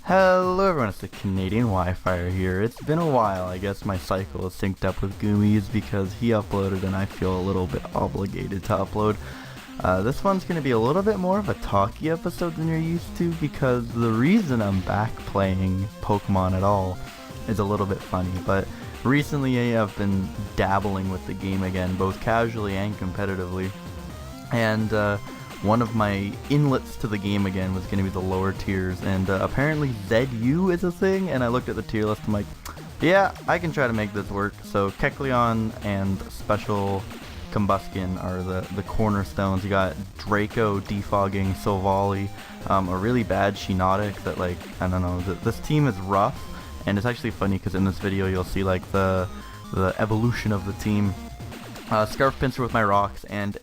Hello everyone, it's the TheCanadianWifier here. It's been a while. I guess my cycle is synced up with Goomies because he uploaded and I feel a little bit obligated to upload. This one's going to be a little bit more of a talky episode than you're used to because the reason I'm back playing Pokemon at all is a little bit funny, but recently I've been dabbling with the game again, both casually and competitively, and one of my inlets to the game again was going to be the lower tiers, and apparently ZU is a thing, and I looked at the tier list and I'm like, yeah, I can try to make this work. So Kecleon and Special Combustion are the cornerstones. You got Draco, Defogging, Silvally, a really bad Shiinotic that, like, I don't know, this team is rough, and it's actually funny because in this video you'll see like the evolution of the team. Scarf Pinsir with my rocks, and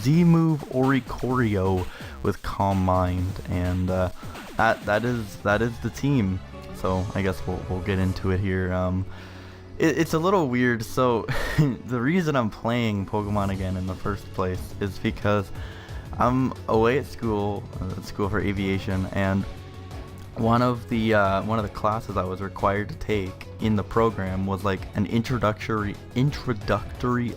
Z-Move Oricorio with Calm Mind, and that is the team. So I guess we'll get into it here. It's a little weird. So the reason I'm playing Pokemon again in the first place is because I'm away at school for aviation, and one of the classes I was required to take in the program was like an introductory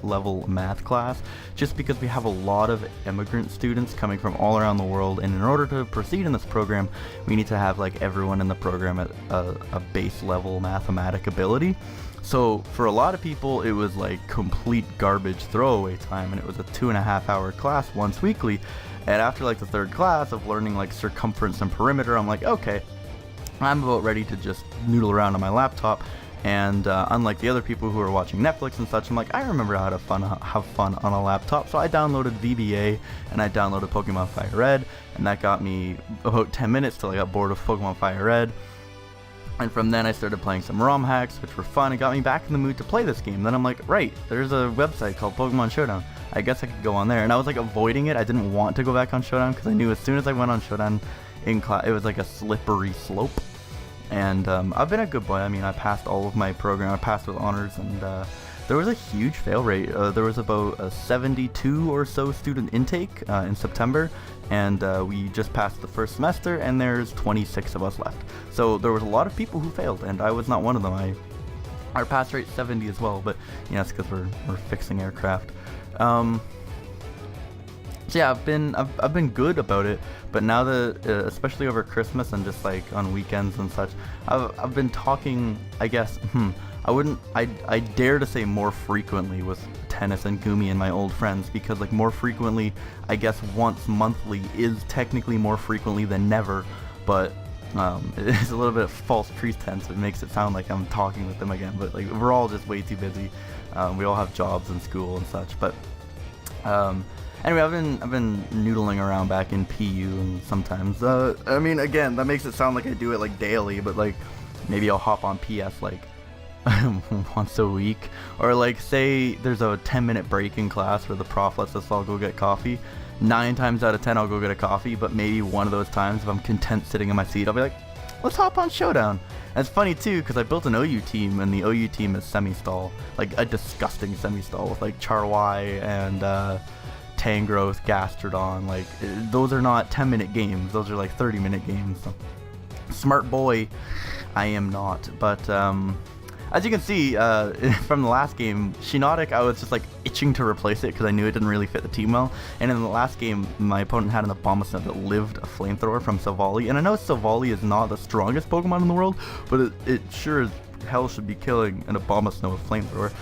level math class, just because we have a lot of immigrant students coming from all around the world, and in order to proceed in this program we need to have like everyone in the program at a base level mathematic ability. So for a lot of people it was like complete garbage throwaway time, and it was a 2.5-hour class once weekly. And after like the third class of learning like circumference and perimeter, I'm like, okay, I'm about ready to just noodle around on my laptop. And unlike the other people who are watching Netflix and such, I'm like, I remember how to have fun on a laptop. So I downloaded VBA and I downloaded Pokemon Fire Red, and that got me about 10 minutes till I got bored of Pokemon Fire Red. And from then I started playing some ROM hacks, which were fun. It got me back in the mood to play this game. Then I'm like, right, there's a website called Pokemon Showdown. I guess I could go on there. And I was like avoiding it. I didn't want to go back on Showdown because I knew as soon as I went on Showdown in class, it was like a slippery slope. And I've been a good boy. I mean, I passed all of my program. I passed with honors, and there was a huge fail rate. There was about a 72 or so student intake in September, and we just passed the first semester, and there's 26 of us left. So there was a lot of people who failed, and I was not one of them. Our pass rate's 70 as well, but you know, it's because we're fixing aircraft. So yeah, I've been good about it, but now that especially over Christmas and just like on weekends and such, I've been talking, I guess, I dare to say more frequently with Tennis and Gumi and my old friends, because like more frequently, I guess once monthly is technically more frequently than never, but it's a little bit of false pretense. It makes it sound like I'm talking with them again, but like we're all just way too busy. We all have jobs and school and such, but anyway, I've been noodling around back in PU, and sometimes I mean, again, that makes it sound like I do it like daily, but like maybe I'll hop on PS like once a week, or like say there's a 10-minute break in class where the prof lets us all go get coffee. 9 times out of 10 I'll go get a coffee, but maybe one of those times if I'm content sitting in my seat, I'll be like, let's hop on Showdown. And it's funny too, because I built an OU team, and the OU team is semi-stall, like a disgusting semi-stall with like Charwai and Tangrowth, Gastrodon. Like those are not 10-minute games, those are like 30-minute games. So, smart boy I am not, but as you can see from the last game, Shiinotic, I was just like itching to replace it because I knew it didn't really fit the team well. And in the last game, my opponent had an Abomasnow that lived a flamethrower from Silvally. And I know Silvally is not the strongest Pokemon in the world, but it sure as hell should be killing an Abomasnow with flamethrower.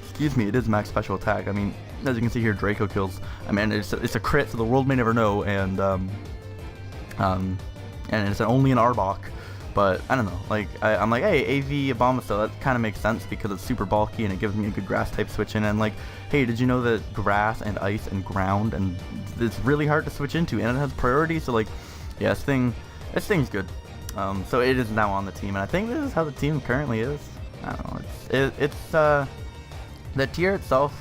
Excuse me, it is max special attack. I mean, as you can see here, Draco kills. I mean, it's a crit, so the world may never know, and it's only an Arbok. But I don't know, like I'm like, hey, AV Abomasnow, that kind of makes sense because it's super bulky and it gives me a good grass type switch in. And like, hey, did you know that grass and ice and ground, and it's really hard to switch into, and it has priority. So like, yeah, this thing's good. So it is now on the team, and I think this is how the team currently is. I don't know, it's the tier itself,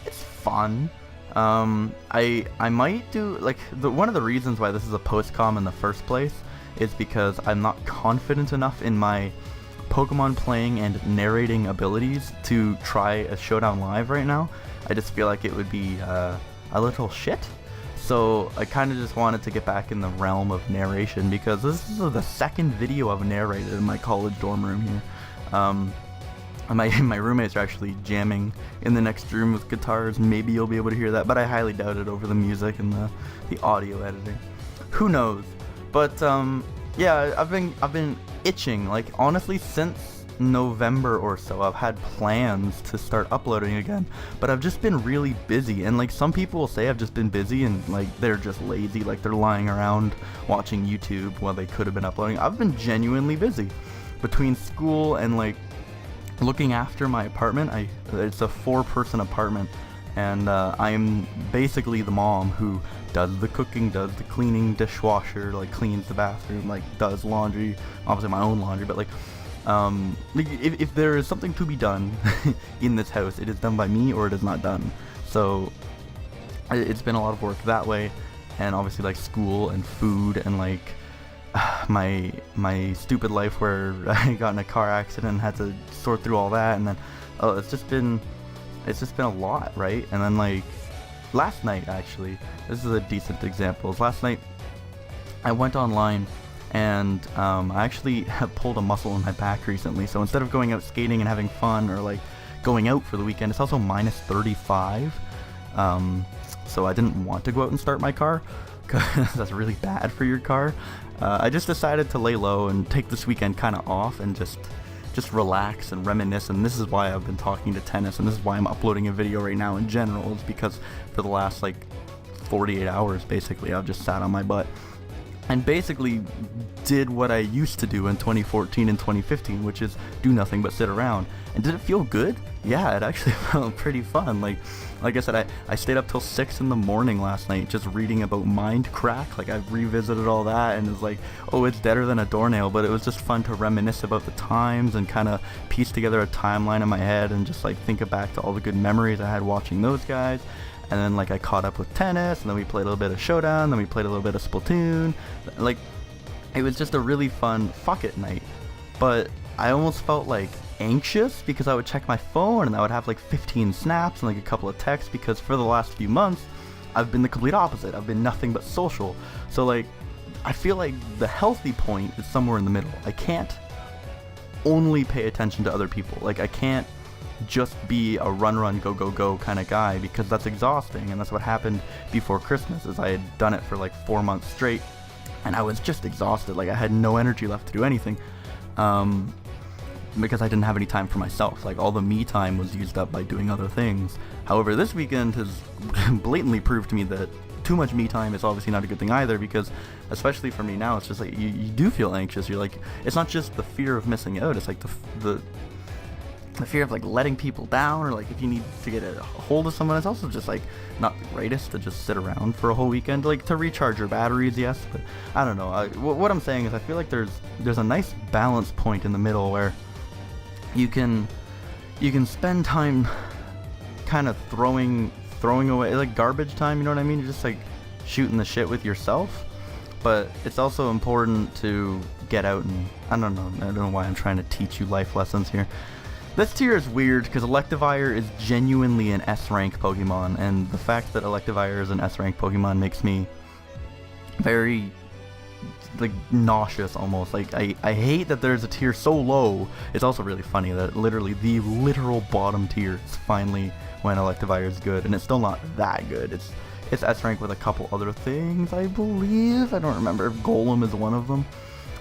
it's fun. I might do like one of the reasons why this is a post-com in the first place is because I'm not confident enough in my Pokemon playing and narrating abilities to try a Showdown live right now. I just feel like it would be a little shit. So I kind of just wanted to get back in the realm of narration, because this is the second video I've narrated in my college dorm room here. My roommates are actually jamming in the next room with guitars. Maybe you'll be able to hear that, but I highly doubt it over the music and the audio editing. Who knows? But yeah, I've been itching, like, honestly, since November or so. I've had plans to start uploading again, but I've just been really busy. And like, some people will say I've just been busy and like they're just lazy, like they're lying around watching YouTube while they could have been uploading. I've been genuinely busy between school and like looking after my apartment. It's a 4-person apartment, and I'm basically the mom who does the cooking, does the cleaning, dishwasher, like cleans the bathroom, like does laundry, obviously my own laundry, but like if there is something to be done in this house, it is done by me or it is not done. So it's been a lot of work that way, and obviously like school and food and like my stupid life where I got in a car accident and had to sort through all that, and then it's just been a lot, right? And then like last night, actually, this is a decent example. Last night I went online, and I actually have pulled a muscle in my back recently. So instead of going out skating and having fun, or like going out for the weekend, it's also minus 35. So I didn't want to go out and start my car, because that's really bad for your car. I just decided to lay low and take this weekend kind of off and just relax and reminisce. And this is why I've been talking to Tennis, and this is why I'm uploading a video right now in general, is because for the last like 48 hours basically I've just sat on my butt and basically did what I used to do in 2014 and 2015, which is do nothing but sit around. And did it feel good? Yeah, it actually felt pretty fun. Like I said, I stayed up till 6 in the morning last night just reading about Mindcrack. Like, I revisited all that, and it's like, oh, it's deader than a doornail, but it was just fun to reminisce about the times and kind of piece together a timeline in my head and just like think back to all the good memories I had watching those guys. And then like I caught up with Tennis, and then we played a little bit of Showdown, then we played a little bit of Splatoon. Like, it was just a really fun fuck it night. But I almost felt like anxious, because I would check my phone and I would have like 15 snaps and like a couple of texts, because for the last few months I've been the complete opposite. I've been nothing but social. So like, I feel like the healthy point is somewhere in the middle. I can't only pay attention to other people. Like, I can't just be a run go go kind of guy, because that's exhausting. And that's what happened before Christmas, is I had done it for like 4 months straight and I was just exhausted. Like, I had no energy left to do anything, because I didn't have any time for myself. Like, all the me time was used up by doing other things. However, this weekend has blatantly proved to me that too much me time is obviously not a good thing either, because especially for me now, it's just like you do feel anxious. You're like, it's not just the fear of missing out, it's like the fear of like letting people down, or like if you need to get a hold of someone. It's also just like not the greatest to just sit around for a whole weekend, like to recharge your batteries, yes, but I don't know. What I'm saying is, I feel like there's a nice balance point in the middle where you can spend time kind of throwing away, like garbage time, you know what I mean? You're just like shooting the shit with yourself, but it's also important to get out and, I don't know why I'm trying to teach you life lessons here. This tier is weird because Electivire is genuinely an S-rank Pokemon, and the fact that Electivire is an S-rank Pokemon makes me very, like, nauseous almost. Like, I hate that there's a tier so low. It's also really funny that literally the literal bottom tier is finally when Electivire is good, and it's still not that good. It's S-rank with a couple other things, I believe. I don't remember if Golem is one of them.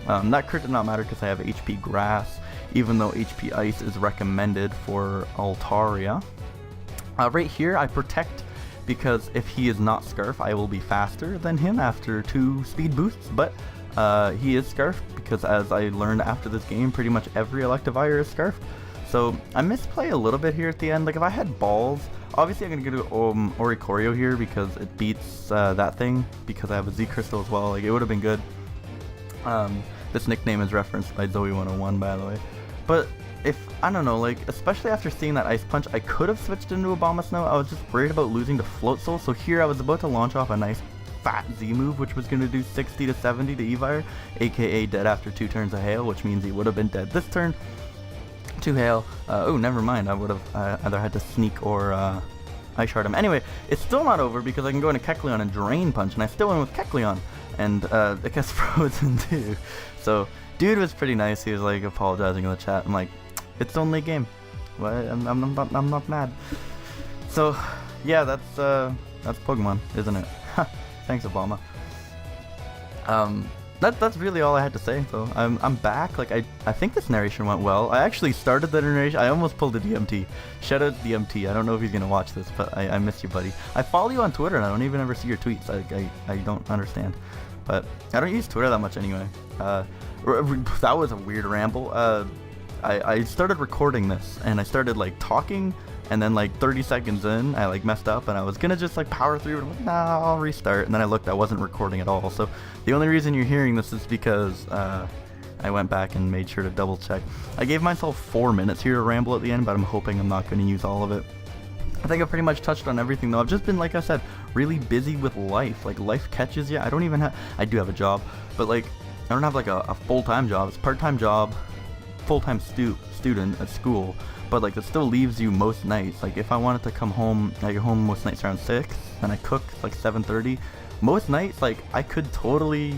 That crit did not matter because I have HP Grass, even though HP Ice is recommended for Altaria. Right here, I protect, because if he is not Scarf, I will be faster than him after 2 speed boosts, but he is Scarf, because as I learned after this game, pretty much every Electivire is Scarf. So I misplay a little bit here at the end. Like, if I had balls, obviously I'm going to go to Oricorio here because it beats that thing, because I have a Z Crystal as well. Like, it would have been good. This nickname is referenced by Zoe101, by the way. But if, I don't know, like, especially after seeing that Ice Punch, I could have switched into Abomasnow. I was just worried about losing to Float Soul, so here I was about to launch off a nice fat Z move, which was going to do 60 to 70 to Evire, aka dead after 2 turns of Hail, which means he would have been dead this turn. 2 Hail. Oh, never mind. I would have either had to Sneak or I shard him. Anyway, it's still not over because I can go into Kecleon and Drain Punch, and I still went with Kecleon, and it gets frozen too. So, dude was pretty nice. He was like apologizing in the chat. I'm like, it's only a game. What? I'm not mad. So, yeah, that's Pokemon, isn't it? Thanks, Obama. That's really all I had to say. So I'm back. Like I think this narration went well. I actually started the narration. I almost pulled a DMT. Shout out to DMT. I don't know if he's gonna watch this, but I miss you, buddy. I follow you on Twitter and I don't even ever see your tweets. I don't understand. But I don't use Twitter that much anyway. That was a weird ramble. I started recording this and I started like talking, and then like 30 seconds in I like messed up and I was gonna just like power through it. I'm like, nah, I'll restart, and then I looked, I wasn't recording at all. So the only reason you're hearing this is because I went back and made sure to double check. I gave myself 4 minutes here to ramble at the end, but I'm hoping I'm not going to use all of it. I think I pretty much touched on everything though. I've just been, like I said, really busy with life. Like life catches you. I don't even have, I do have a job, but like I don't have like a full-time job. It's a part-time job, full-time student at school, but like it still leaves you most nights. Like if I wanted to come home, I get home most nights around 6 and I cook like 7:30. Most nights like I could totally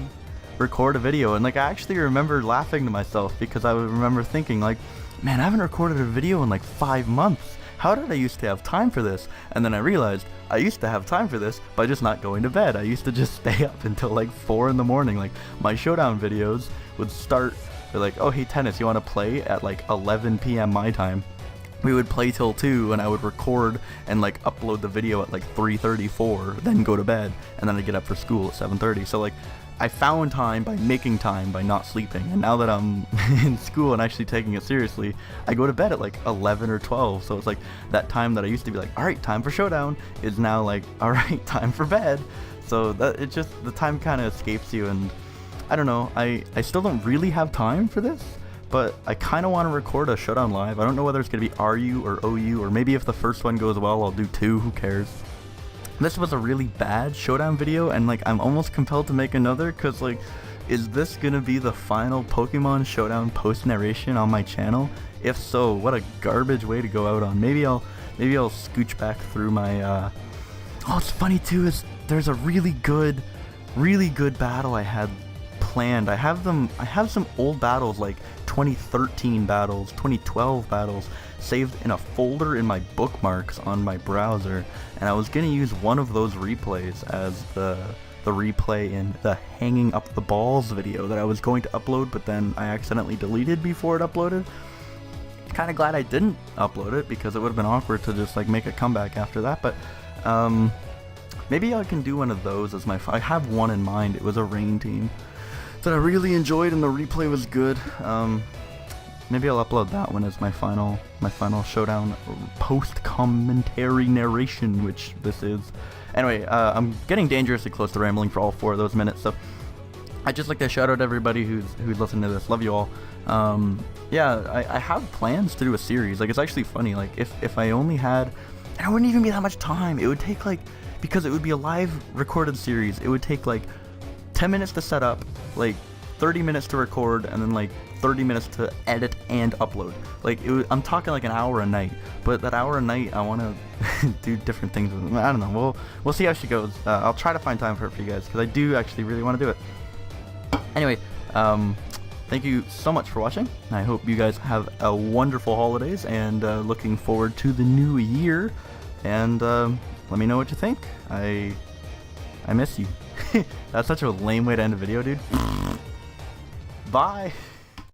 record a video, and like I actually remember laughing to myself because I would remember thinking like, man, I haven't recorded a video in like 5 months. How did I used to have time for this? And then I realized I used to have time for this by just not going to bed. I used to just stay up until like 4 in the morning. Like my Showdown videos would start, they're like, oh hey Tennis, you want to play at like 11 p.m. my time? We would play till 2 and I would record and like upload the video at like 3:34, then go to bed, and then I'd get up for school at 7:30. So like I found time by making time by not sleeping, and now that I'm in school and actually taking it seriously, I go to bed at like 11 or 12. So it's like that time that I used to be like, all right, time for Showdown, is now like, all right, time for bed. So that it just, the time kind of escapes you, and I don't know, I still don't really have time for this, but I kind of want to record a Showdown live. I don't know whether it's going to be RU or OU, or maybe if the first one goes well, I'll do 2, who cares. This was a really bad Showdown video, and like I'm almost compelled to make another, because like, is this going to be the final Pokemon Showdown post-narration on my channel? If so, what a garbage way to go out on. Maybe I'll scooch back through my, oh, it's funny too, is there's a really good battle I had planned. I have some old battles, like 2013 battles, 2012 battles, saved in a folder in my bookmarks on my browser, and I was gonna use one of those replays as the replay in the hanging up the balls video that I was going to upload, but then I accidentally deleted before it uploaded. Kind of glad I didn't upload it, because it would have been awkward to just like make a comeback after that. But maybe I can do one of those as my I have one in mind. It was a rain team that I really enjoyed, and the replay was good. Maybe I'll upload that one as my final Showdown post-commentary narration, which this is. Anyway, I'm getting dangerously close to rambling for all 4 of those minutes, so I'd just like to shout out everybody who's listening to this. Love you all. Yeah, I have plans to do a series. Like, it's actually funny, like if I only had, and it wouldn't even be that much time. It would take like, because it would be a live recorded series, it would take like 10 minutes to set up, like 30 minutes to record, and then like 30 minutes to edit and upload. Like I'm talking like an hour a night, but that hour a night I want to do different things with it. I don't know, we'll see how she goes. I'll try to find time for it for you guys, because I do actually really want to do it. Anyway, thank you so much for watching. I hope you guys have a wonderful holidays, and looking forward to the new year, and let me know what you think. I miss you. That's such a lame way to end a video, dude. Bye.